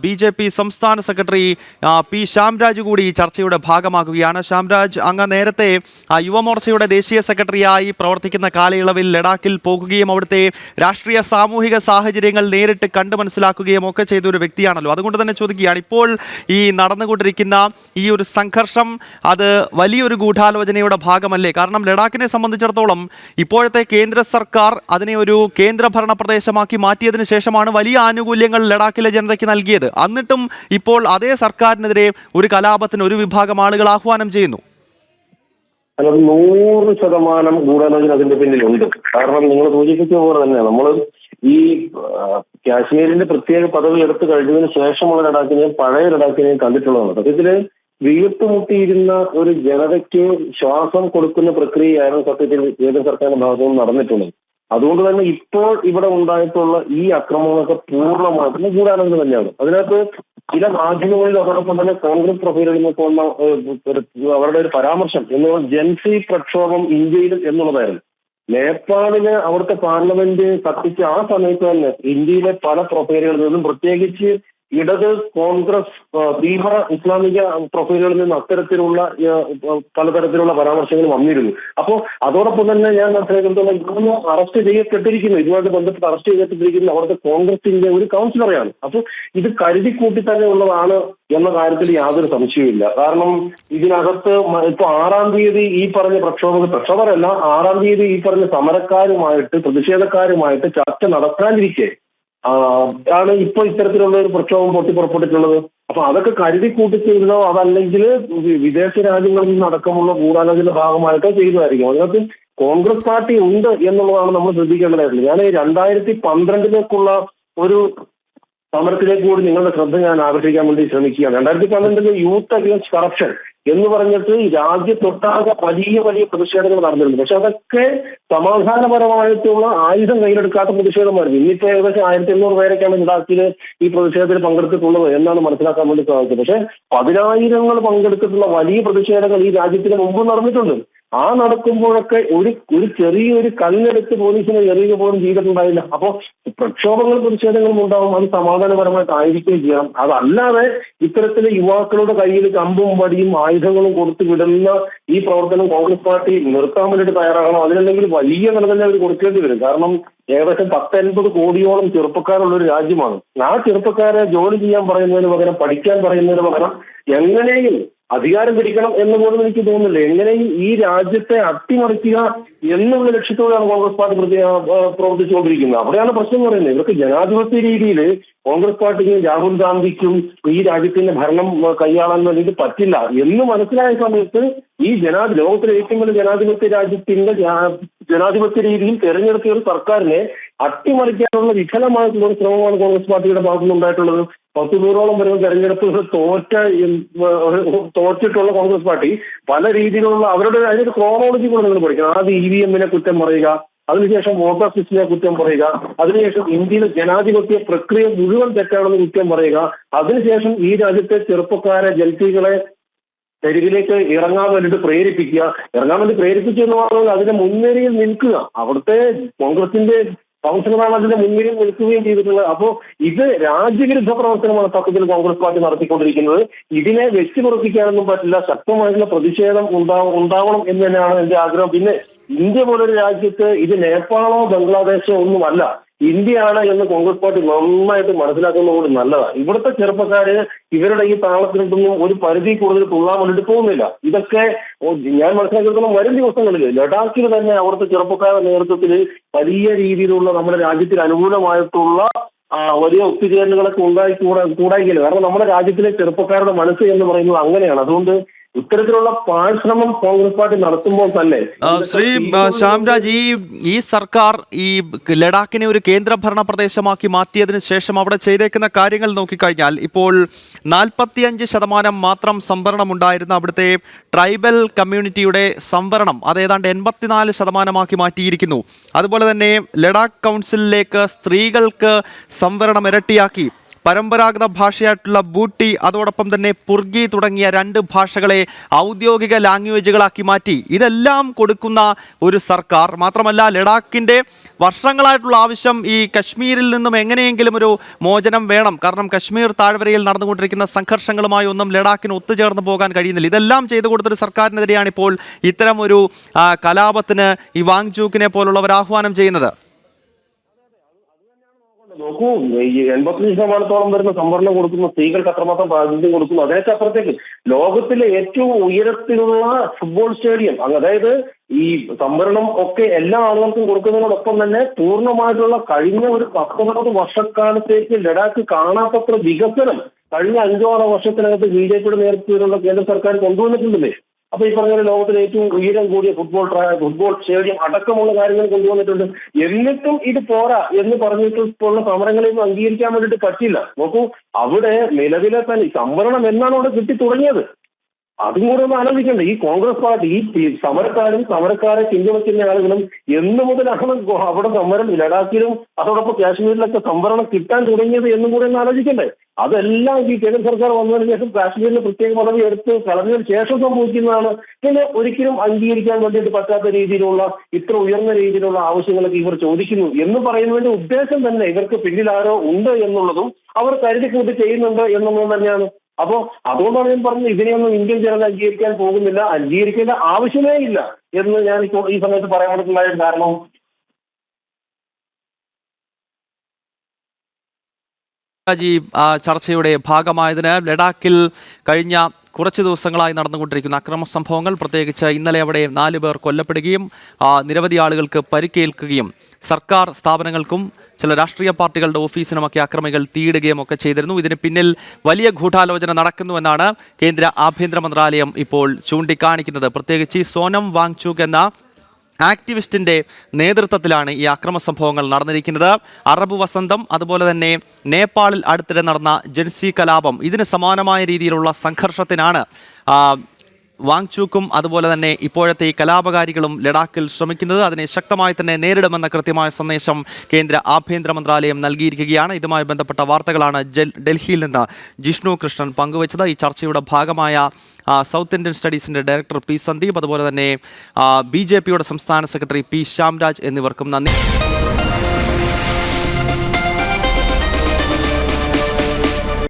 BJP സംസ്ഥാന secretary P Shyamraj കൂടി ഈ ചർച്ചയുടെ ഭാഗമാകുകയാണ്. ശ്യാംരാജ്, അങ്ങ് നേരത്തെ യുവമോർച്ചയുടെ ദേശീയ സെക്രട്ടറിയായി പ്രവർത്തിക്കുന്ന കാലയളവിൽ ലഡാക്കിൽ പോകുകയും അവിടുത്തെ രാഷ്ട്രീയ സാമൂഹിക സാഹചര്യങ്ങൾ നേരിട്ട് കണ്ടു മനസ്സിലാക്കുകയും ഒക്കെ ചെയ്ത ഒരു വ്യക്തിയാണല്ലോ. അതുകൊണ്ട് തന്നെ ചോദിക്കുകയാണ്, ഇപ്പോൾ ഈ നടന്നുകൊണ്ടിരിക്കുന്ന ഈ ഒരു സംഘർഷം അത് വലിയൊരു ഗൂഢാലോചനയുടെ ഭാഗമല്ലേ? കാരണം ലഡാക്കിനെ സംബന്ധിച്ചിടത്തോളം ഇപ്പോഴത്തെ കേന്ദ്ര സർക്കാർ അതിനെ ഒരു കേന്ദ്രഭരണ പ്രദേശമാക്കി മാറ്റിയതിനു ശേഷമാണ് വലിയ ആനുകൂല്യങ്ങൾ ലഡാക്കിലെ ജനതയ്ക്ക് നൽകിയത്. എന്നിട്ടും ഇപ്പോൾ അതേ സർക്കാരിനെതിരെ ഒരു കലാപത്തിന് ഒരു വിഭാഗം ആളുകൾ ആഹ്വാനം ചെയ്യുന്നു. അത് 100% ഗൂഢാലോചന അതിന്റെ പിന്നിലുണ്ട്. കാരണം നിങ്ങൾ സൂചിപ്പിച്ച പോലെ തന്നെ നമ്മൾ ഈ കാശ്മീരിന്റെ പ്രത്യേക പദവി എടുത്തു കഴിഞ്ഞതിന് ശേഷമുള്ള ലഡാക്കിനെയും പഴയ ലഡാക്കിനെയും കണ്ടിട്ടുള്ളതാണ്. സത്യത്തില് വീർത്തുമുട്ടിയിരുന്ന ഒരു ജനതയ്ക്ക് ശ്വാസം കൊടുക്കുന്ന പ്രക്രിയയായിരുന്നു സത്യത്തിൽ കേന്ദ്ര സർക്കാരിന്റെ ഭാഗത്തു നിന്ന് നടന്നിട്ടുള്ളത്. അതുകൊണ്ട് തന്നെ ഇപ്പോൾ ഇവിടെ ഉണ്ടായിട്ടുള്ള ഈ അക്രമങ്ങളൊക്കെ പൂർണ്ണമായിട്ടുള്ള ഗൂഢാലോചന തന്നെയാണ്. അതിനകത്ത് ചില മാധ്യമങ്ങളിൽ അതോടൊപ്പം തന്നെ കോൺഗ്രസ് പ്രൊഫൈലുകളിൽ നിൽക്കുന്ന അവരുടെ ഒരു പരാമർശം എന്നുള്ളത് ജൻസി പ്രക്ഷോഭം ഇന്ത്യയിലും എന്നുള്ളതായിരുന്നു. നേപ്പാളില് അവിടുത്തെ പാർലമെന്റ് കത്തിച്ച ആ സമയത്ത് തന്നെ ഇന്ത്യയിലെ പല പ്രൊഫൈലുകളിൽ നിന്നും, പ്രത്യേകിച്ച് ഇടത് കോൺഗ്രസ് തീവ്ര ഇസ്ലാമിക പ്രൊഫൈലുകളിൽ നിന്ന് അത്തരത്തിലുള്ള പലതരത്തിലുള്ള പരാമർശങ്ങൾ വന്നിരുന്നു. അപ്പോൾ അതോടൊപ്പം തന്നെ ഞാൻ മനസ്സിലാക്കിയിട്ടുള്ള ഇതൊന്ന് അറസ്റ്റ് ചെയ്യപ്പെട്ടിരിക്കുന്നു, ഇതുമായിട്ട് ബന്ധപ്പെട്ട് അറസ്റ്റ് ചെയ്യപ്പെട്ടിരിക്കുന്ന അവിടുത്തെ കോൺഗ്രസിന്റെ ഒരു കൗൺസിലറെയാണ്. അപ്പോൾ ഇത് കരുതിക്കൂട്ടി തന്നെ ഉള്ളതാണ് എന്ന കാര്യത്തിൽ യാതൊരു സംശയവുമില്ല. കാരണം ഇതിനകത്ത് ഇപ്പൊ 6-ാം തീയതി ഈ പറഞ്ഞ പ്രക്ഷോഭകരല്ല, 6-ാം തീയതി ഈ പറഞ്ഞ സമരക്കാരുമായിട്ട് പ്രതിഷേധക്കാരുമായിട്ട് ചർച്ച നടത്താനിരിക്കെ ആണ് ഇപ്പൊ ഇത്തരത്തിലുള്ള ഒരു പ്രക്ഷോഭം പൊട്ടിപ്പുറപ്പെട്ടിട്ടുള്ളത്. അപ്പൊ അതൊക്കെ കരുതി കൂട്ടിച്ചിരുന്നോ അതല്ലെങ്കിൽ വിദേശ രാജ്യങ്ങളിൽ നിന്നടക്കമുള്ള ഗൂഢാലോചന ഭാഗമായിട്ടോ ചെയ്തതായിരിക്കും. അതിനകത്ത് കോൺഗ്രസ് പാർട്ടി ഉണ്ട് എന്നുള്ളതാണ് നമ്മൾ ശ്രദ്ധിക്കേണ്ടതായിട്ടുള്ളത്. ഞാൻ 2012 ഒരു സമരത്തിലേക്ക് കൂടി നിങ്ങളുടെ ശ്രദ്ധ ഞാൻ ആകർഷിക്കാൻ വേണ്ടി ശ്രമിക്കുകയാണ്. 2012 യൂത്ത് അഗെയിൻസ്റ്റ് കറപ്ഷൻ എന്ന് പറഞ്ഞിട്ട് രാജ്യത്തൊട്ടാകെ വലിയ വലിയ പ്രതിഷേധങ്ങൾ നടന്നിരുന്നു. പക്ഷെ അതൊക്കെ സമാധാനപരമായിട്ടുള്ള ആയുധം കയ്യിലെടുക്കാത്ത പ്രതിഷേധമായിരുന്നു. ഇന്നിപ്പോ ഏകദേശം 1800 പേരൊക്കെയാണ് ലഡാക്കിൽ ഈ പ്രതിഷേധത്തിൽ പങ്കെടുത്തിട്ടുള്ളത് എന്നാണ് മനസ്സിലാക്കാൻ വേണ്ടി സാധിച്ചത്. പക്ഷെ 10,000 പങ്കെടുത്തിട്ടുള്ള വലിയ പ്രതിഷേധങ്ങൾ ഈ രാജ്യത്തിന് മുമ്പ് നടന്നിട്ടുണ്ട്. ആ നടക്കുമ്പോഴൊക്കെ ഒരു ചെറിയൊരു കല്ലെടുത്ത് പോലീസിനെ എറിയുക പോലും ചെയ്തിട്ടുണ്ടായില്ല. അപ്പോൾ പ്രക്ഷോഭങ്ങളും പ്രതിഷേധങ്ങളും ഉണ്ടാവും, അത് സമാധാനപരമായിട്ടായിരിക്കുകയും ചെയ്യണം. അതല്ലാതെ ഇത്തരത്തില് യുവാക്കളുടെ കയ്യിൽ കമ്പും വടിയും ആയുധങ്ങളും കൊടുത്തു വിടുന്ന ഈ പ്രവർത്തനം കോൺഗ്രസ് പാർട്ടി നിർത്താൻ വേണ്ടിയിട്ട് തയ്യാറാകണം. അതിനല്ലെങ്കിൽ വലിയ വില തന്നെ അവർ കൊടുക്കേണ്ടി വരും. കാരണം ഏകദേശം 10-50 കോടിയോളം ചെറുപ്പക്കാരുള്ള ഒരു രാജ്യമാണ്. ആ ചെറുപ്പക്കാരെ ജോലി ചെയ്യാൻ പറയുന്നതിന് പകരം, പഠിക്കാൻ പറയുന്നതിന് പകരം എങ്ങനെയും അധികാരം പിടിക്കണം എന്ന് പോലും എനിക്ക് തോന്നുന്നില്ല, എങ്ങനെയും ഈ രാജ്യത്തെ അട്ടിമറിക്കുക എന്നുള്ള ലക്ഷ്യത്തോടെയാണ് കോൺഗ്രസ് പാർട്ടി പ്രവർത്തിച്ചുകൊണ്ടിരിക്കുന്നത്. അവിടെയാണ് പ്രശ്നം പറയുന്നത്. ഇവർക്ക് ജനാധിപത്യ രീതിയിൽ കോൺഗ്രസ് പാർട്ടിക്കും രാഹുൽ ഗാന്ധിക്കും ഈ രാജ്യത്തിന്റെ ഭരണം കൈയാളാൻ വേണ്ടിയിട്ട് പറ്റില്ല എന്ന് മനസ്സിലായ സമയത്ത് ഈ ലോകത്തിലെ ഏറ്റവും വലിയ ജനാധിപത്യ രാജ്യത്തിന്റെ ജനാധിപത്യ രീതിയിൽ തെരഞ്ഞെടുത്ത ഒരു സർക്കാരിനെ അട്ടിമറിക്കാനുള്ള വിഫലമായിട്ടുള്ള ഒരു ശ്രമമാണ് കോൺഗ്രസ് പാർട്ടിയുടെ ഭാഗത്തുനിന്ന് ഉണ്ടായിട്ടുള്ളത്. 10-100ഓളം വരുന്ന തെരഞ്ഞെടുപ്പുകൾ തോറ്റിട്ടുള്ള കോൺഗ്രസ് പാർട്ടി പല രീതിയിലുള്ള അവരുടെ അതിന്റെ ക്രോണോളജി കൂടെ നിങ്ങൾ പഠിക്കണം. ആദ്യം EVM കുറ്റം പറയുക, അതിനുശേഷം വോട്ടർ ലിസ്റ്റിനെ കുറ്റം പറയുക, അതിനുശേഷം ഇന്ത്യയിലെ ജനാധിപത്യ പ്രക്രിയ മുഴുവൻ തെറ്റാണെന്ന് കുറ്റം പറയുക, അതിനുശേഷം ഈ രാജ്യത്തെ ചെറുപ്പക്കാരെ ജൽസികളെ തെരുവിലേക്ക് ഇറങ്ങാൻ വേണ്ടിയിട്ട് ഇറങ്ങാൻ വേണ്ടി പ്രേരിപ്പിക്കുക എന്ന് പറഞ്ഞാൽ അതിന്റെ മുൻനിരയിൽ നിൽക്കുക. അവിടുത്തെ കോൺഗ്രസിന്റെ കൗൺസിലറാണ് അതിന്റെ മുൻനിരയിൽ നിൽക്കുകയും ചെയ്തിട്ടുള്ളത്. അപ്പോൾ ഇത് രാജ്യവിരുദ്ധ പ്രവർത്തനമാണ് സത്യത്തിൽ കോൺഗ്രസ് പാർട്ടി നടത്തിക്കൊണ്ടിരിക്കുന്നത്. ഇതിനെ വെച്ചു പൊറുപ്പിക്കാനൊന്നും പറ്റില്ല. ശക്തമായിട്ടുള്ള പ്രതിഷേധം ഉണ്ടാവണം എന്ന് തന്നെയാണ് എന്റെ ആഗ്രഹം. പിന്നെ ഇന്ത്യ പോലൊരു രാജ്യത്ത് ഇത് നേപ്പാളോ ബംഗ്ലാദേശോ ഒന്നുമല്ല, ഇന്ത്യയാണ് എന്ന് കോൺഗ്രസ് പാർട്ടി നന്നായിട്ട് മനസ്സിലാക്കുന്നത് കൂടി നല്ലതാണ്. ഇവിടുത്തെ ചെറുപ്പക്കാര് ഇവരുടെ ഈ താളത്തിനൊന്നും ഒരു പരിധി കൂടുതൽ തുള്ളാൻ വേണ്ടിയിട്ട് പോകുന്നില്ല. ഇതൊക്കെ ഞാൻ മനസ്സിലാക്കിയെടുത്തോളം വരും ദിവസങ്ങളിൽ ലഡാക്കിൽ തന്നെ അവിടുത്തെ ചെറുപ്പക്കാരുടെ നേതൃത്വത്തിൽ വലിയ രീതിയിലുള്ള നമ്മുടെ രാജ്യത്തിന് അനുകൂലമായിട്ടുള്ള വലിയ ഒത്തുചേരലുകളൊക്കെ കൂടായില്ല. കാരണം നമ്മുടെ രാജ്യത്തിലെ ചെറുപ്പക്കാരുടെ മനസ്സ് എന്ന് പറയുന്നത് അങ്ങനെയാണ്. അതുകൊണ്ട് ഇത്തരത്തിലുള്ള പാഴ്ശ്രമം കോൺഗ്രസ് പാർട്ടി നടത്തുമ്പോൾ തന്നെ ശ്രീ ശ്യാംരാജ്, ഈ സർക്കാർ ഈ ലഡാക്കിനെ ഒരു കേന്ദ്രഭരണ പ്രദേശമാക്കി മാറ്റിയതിനു ശേഷം അവിടെ ചെയ്തേക്കുന്ന കാര്യങ്ങൾ നോക്കിക്കഴിഞ്ഞാൽ ഇപ്പോൾ 45% മാത്രം സംവരണം ഉണ്ടായിരുന്ന അവിടുത്തെ ട്രൈബൽ കമ്മ്യൂണിറ്റിയുടെ സംവരണം അത് ഏതാണ്ട് 84% മാറ്റിയിരിക്കുന്നു. അതുപോലെ തന്നെ ലഡാക്ക് കൗൺസിലിലേക്ക് സ്ത്രീകൾക്ക് സംവരണം ഇരട്ടിയാക്കി. പരമ്പരാഗത ഭാഷയായിട്ടുള്ള ബൂട്ടി അതോടൊപ്പം തന്നെ പുർഗി തുടങ്ങിയ 2 ഭാഷകളെ ഔദ്യോഗിക ലാംഗ്വേജുകളാക്കി മാറ്റി. ഇതെല്ലാം കൊടുക്കുന്ന ഒരു സർക്കാർ മാത്രമല്ല, ലഡാക്കിൻ്റെ വർഷങ്ങളായിട്ടുള്ള ആവശ്യം ഈ കശ്മീരിൽ നിന്നും എങ്ങനെയെങ്കിലും ഒരു മോചനം വേണം. കാരണം കശ്മീർ താഴ്വരയിൽ നടന്നുകൊണ്ടിരിക്കുന്ന സംഘർഷങ്ങളുമായി ഒന്നും ലഡാക്കിന് ഒത്തുചേർന്ന് പോകാൻ കഴിയുന്നില്ല. ഇതെല്ലാം ചെയ്തു കൊടുത്തൊരു സർക്കാരിനെതിരെയാണ് ഇപ്പോൾ ഇത്തരം ഒരു കലാപത്തിന് ഈ വാങ്ചൂക്കിനെ പോലുള്ളവർ ആഹ്വാനം ചെയ്യുന്നത്. നോക്കൂ, ഈ 85% വരുന്ന സംവരണം കൊടുക്കുന്ന സ്ത്രീകൾക്ക് അത്രമാത്രം പ്രാതിനിധ്യം കൊടുക്കുന്നു. അതിനൊക്കെ അപ്പുറത്തേക്ക് ലോകത്തിലെ ഏറ്റവും ഉയരത്തിലുള്ള ഫുട്ബോൾ സ്റ്റേഡിയം, അതായത് ഈ സംവരണം ഒക്കെ എല്ലാ ആളുകൾക്കും കൊടുക്കുന്നതിനോടൊപ്പം തന്നെ പൂർണ്ണമായിട്ടുള്ള കഴിഞ്ഞ ഒരു 19 വർഷക്കാലത്തേക്ക് ലഡാക്ക് കാണാത്തത്ര വികസനം കഴിഞ്ഞ 5-6 വർഷത്തിനകത്ത് BJPയുടെ നേതൃത്വത്തിലുള്ള കേന്ദ്ര സർക്കാർ കൊണ്ടുവന്നിട്ടുണ്ടല്ലേ. അപ്പൊ ഈ പറഞ്ഞ ലോകത്തിലെ ഏറ്റവും ഉയരം കൂടിയ ഫുട്ബോൾ സ്റ്റേഡിയം അടക്കമുള്ള കാര്യങ്ങൾ കൊണ്ടുവന്നിട്ടുണ്ട്. എന്നിട്ടും ഇത് പോരാ എന്ന് പറഞ്ഞിട്ടുള്ള സമരങ്ങളെയൊന്നും അംഗീകരിക്കാൻ വേണ്ടിയിട്ട് പറ്റില്ല. നോക്കൂ, അവിടെ നിലവിലെ തന്നെ സംവരണം എന്നാണ് അവിടെ കിട്ടി തുടങ്ങിയത്. അതും കൂടെ ഒന്ന് ആലോചിക്കണ്ടേ. ഈ കോൺഗ്രസ് പാർട്ടി ഈ സമരക്കാരെ പിന്തുണയ്ക്കുന്ന ആളുകളും എന്ന് മുതലാണ് അവിടെ സമരം ലഡാക്കിലും അതോടൊപ്പം കാശ്മീരിലൊക്കെ സംവരണം കിട്ടാൻ തുടങ്ങിയത് എന്നും കൂടെ ഒന്ന് ആലോചിക്കണ്ടേ. അതെല്ലാം ഈ കേന്ദ്ര സർക്കാർ വന്നതിന് ശേഷം കാശ്മീരിന് പ്രത്യേക പദവി എടുത്ത് കളഞ്ഞതിന് ശേഷം സംഭവിക്കുന്നതാണ്. പിന്നെ ഒരിക്കലും അംഗീകരിക്കാൻ വേണ്ടിയിട്ട് പറ്റാത്ത രീതിയിലുള്ള ഇത്ര ഉയർന്ന രീതിയിലുള്ള ആവശ്യങ്ങളൊക്കെ ഇവർ ചോദിക്കുന്നു എന്ന് പറയുന്നതിന്റെ ഉദ്ദേശം തന്നെ ഇവർക്ക് പിന്നിൽ ആരോ ഉണ്ട് എന്നുള്ളതും അവർ കരുതി കൂട്ടി ചെയ്യുന്നുണ്ട് എന്നുള്ളതും തന്നെയാണ്. അപ്പോ അതുകൊണ്ടാണ് ഞാൻ പറഞ്ഞത്, ഇതിനെയൊന്നും ഇന്ത്യൻ ജനത അംഗീകരിക്കാൻ പോകുന്നില്ല, അംഗീകരിക്കേണ്ട ആവശ്യമേ ഇല്ല എന്ന് ഞാൻ ഇപ്പോൾ ഈ സമയത്ത് പറയാനുള്ള കാരണം ഈ ചർച്ചയുടെ ഭാഗമായതിന് ലഡാക്കിൽ കഴിഞ്ഞ കുറച്ച് ദിവസങ്ങളായി നടന്നുകൊണ്ടിരിക്കുന്ന അക്രമ സംഭവങ്ങൾ, പ്രത്യേകിച്ച് ഇന്നലെ അവിടെ 4 പേർ കൊല്ലപ്പെടുകയും നിരവധി ആളുകൾക്ക് പരിക്കേൽക്കുകയും സർക്കാർ സ്ഥാപനങ്ങൾക്കും ചില രാഷ്ട്രീയ പാർട്ടികളുടെ ഓഫീസിനുമൊക്കെ അക്രമികൾ തീയിടുകയും ഒക്കെ ചെയ്തിരുന്നു. ഇതിന് പിന്നിൽ വലിയ ഗൂഢാലോചന നടക്കുന്നുവെന്നാണ് കേന്ദ്ര ആഭ്യന്തര മന്ത്രാലയം ഇപ്പോൾ ചൂണ്ടിക്കാണിക്കുന്നത്. പ്രത്യേകിച്ച് സോനം വാങ്ചൂക്ക് എന്ന ആക്ടിവിസ്റ്റിൻ്റെ നേതൃത്വത്തിലാണ് ഈ അക്രമ സംഭവങ്ങൾ നടന്നിരിക്കുന്നത്. അറബ് വസന്തം, അതുപോലെ തന്നെ നേപ്പാളിൽ അടുത്തിടെ നടന്ന ജൻസി കലാപം, ഇതിന് സമാനമായ രീതിയിലുള്ള സംഘർഷത്തിനാണ് വാങ്ചൂക്കും അതുപോലെ തന്നെ ഇപ്പോഴത്തെ ഈ കലാപകാരികളും ലഡാക്കിൽ ശ്രമിക്കുന്നത്. അതിനെ ശക്തമായി തന്നെ നേരിടുമെന്ന കൃത്യമായ സന്ദേശം കേന്ദ്ര ആഭ്യന്തര മന്ത്രാലയം നൽകിയിരിക്കുകയാണ്. ഇതുമായി ബന്ധപ്പെട്ട വാർത്തകളാണ് ഡൽഹിയിൽ നിന്ന് ജിഷ്ണു കൃഷ്ണൻ പങ്കുവച്ചത്. ഈ ചർച്ചയുടെ ഭാഗമായ സൗത്ത് ഇന്ത്യൻ സ്റ്റഡീസിൻ്റെ ഡയറക്ടർ പി സന്ദീപ്, അതുപോലെ തന്നെ BJPയുടെ സംസ്ഥാന സെക്രട്ടറി പി ശ്യാംരാജ് എന്നിവർക്കും നന്ദി.